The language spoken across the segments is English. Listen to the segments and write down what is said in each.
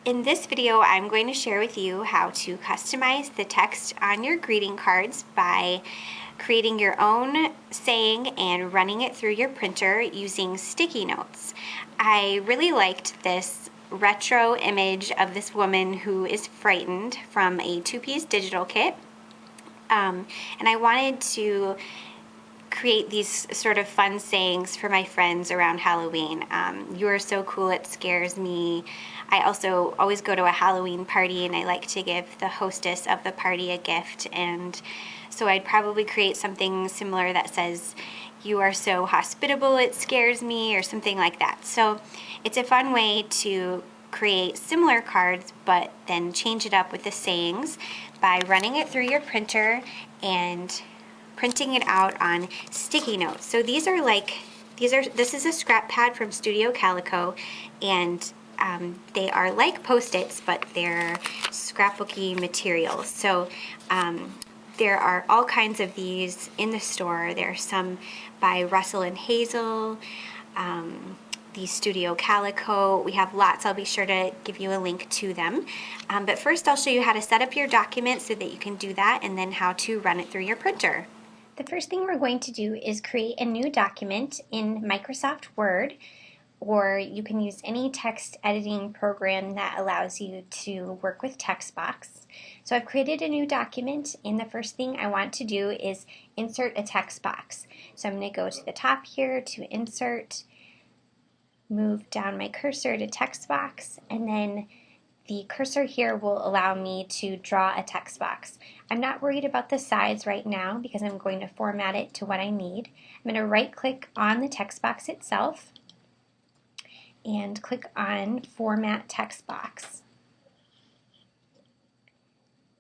In this video, I'm going to share with you how to customize the text on your greeting cards by creating your own saying and running it through your printer using sticky notes. I really liked this retro image of this woman who is frightened from a two-piece digital kit. And I wanted to create these sort of fun sayings for my friends around Halloween. You are so cool, it scares me. I also always go to a Halloween party and I like to give the hostess of the party a gift, and so I'd probably create something similar that says, you are so hospitable, it scares me, or something like that. So it's a fun way to create similar cards but then change it up with the sayings by running it through your printer and printing it out on sticky notes. So this is a scrap pad from Studio Calico, and they are like Post-its, but they're scrapbooky materials. So there are all kinds of these in the store. There are some by Russell and Hazel, the Studio Calico. We have lots. I'll be sure to give you a link to them. But first I'll show you how to set up your document so that you can do that, and then how to run it through your printer. The first thing we're going to do is create a new document in Microsoft Word, or you can use any text editing program that allows you to work with TextBox. So I've created a new document, and the first thing I want to do is insert a text box. So I'm going to go to the top here to insert, move down my cursor to text box, and then the cursor here will allow me to draw a text box. I'm not worried about the size right now because I'm going to format it to what I need. I'm going to right click on the text box itself and click on Format Text Box.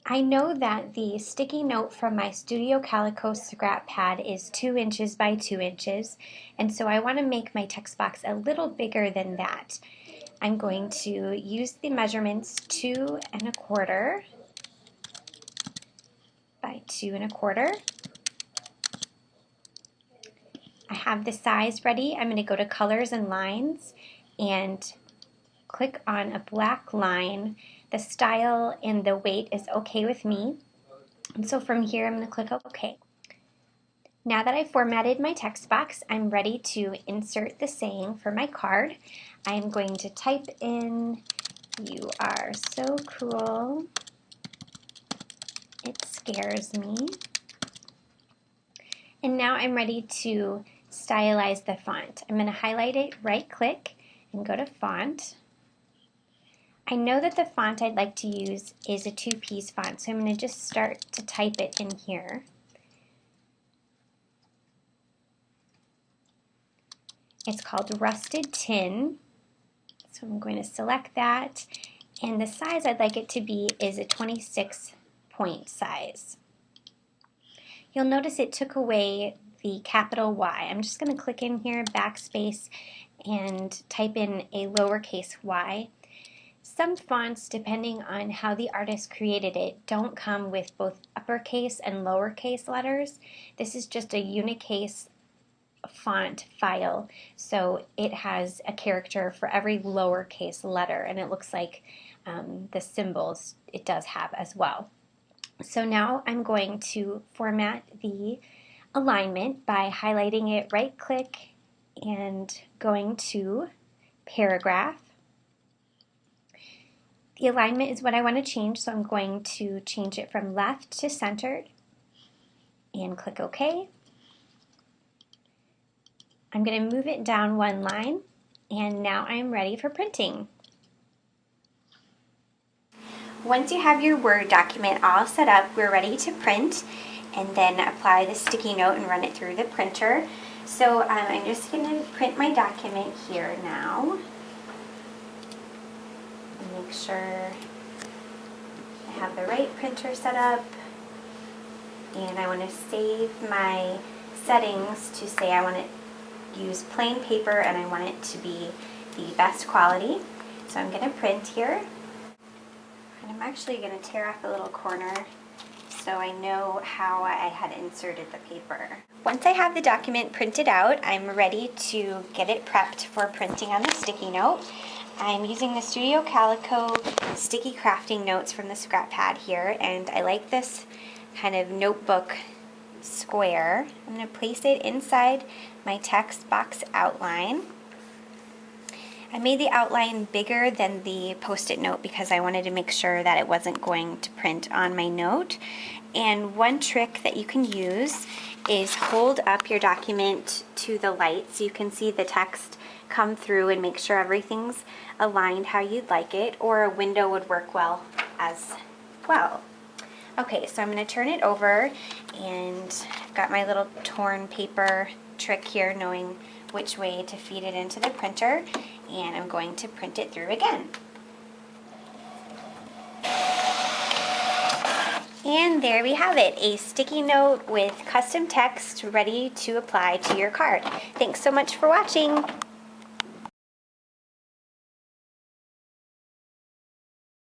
I know that the sticky note from my Studio Calico scrap pad is 2 inches by 2 inches, and so I want to make my text box a little bigger than that. I'm going to use the measurements 2 1/4 by 2 1/4. I have the size ready. I'm going to go to Colors and Lines and click on a black line. The style and the weight is okay with me. And so from here I'm going to click OK. Now that I've formatted my text box, I'm ready to insert the saying for my card. I'm going to type in, "You are so cool, it scares me." And now I'm ready to stylize the font. I'm going to highlight it, right click, and go to Font. I know that the font I'd like to use is a two-piece font, so I'm going to just start to type it in here. It's called Rusted Tin, so I'm going to select that, and the size I'd like it to be is a 26-point size. You'll notice it took away the capital Y. I'm just going to click in here, backspace, and type in a lowercase y. Some fonts, depending on how the artist created it, don't come with both uppercase and lowercase letters. This is just a unicase font file, so it has a character for every lowercase letter, and it looks like the symbols it does have as well. So now I'm going to format the alignment by highlighting it, right click, and going to Paragraph. The alignment is what I want to change, so I'm going to change it from left to centered and click OK. I'm going to move it down one line, and now I'm ready for printing. Once you have your Word document all set up, we're ready to print, and then apply the sticky note and run it through the printer. So I'm just going to print my document here now. Make sure I have the right printer set up, and I want to save my settings to say I want to use plain paper and I want it to be the best quality. So I'm going to print here, and I'm actually going to tear off a little corner so I know how I had inserted the paper. Once I have the document printed out, I'm ready to get it prepped for printing on the sticky note. I'm using the Studio Calico sticky crafting notes from the scrap pad here, and I like this kind of notebook square. I'm going to place it inside my text box outline. I made the outline bigger than the post-it note because I wanted to make sure that it wasn't going to print on my note. And one trick that you can use is hold up your document to the light so you can see the text come through and make sure everything's aligned how you'd like it, or a window would work well as well. Okay, so I'm going to turn it over, and I've got my little torn paper trick here, knowing which way to feed it into the printer, and I'm going to print it through again. And there we have it, a sticky note with custom text ready to apply to your card. Thanks so much for watching.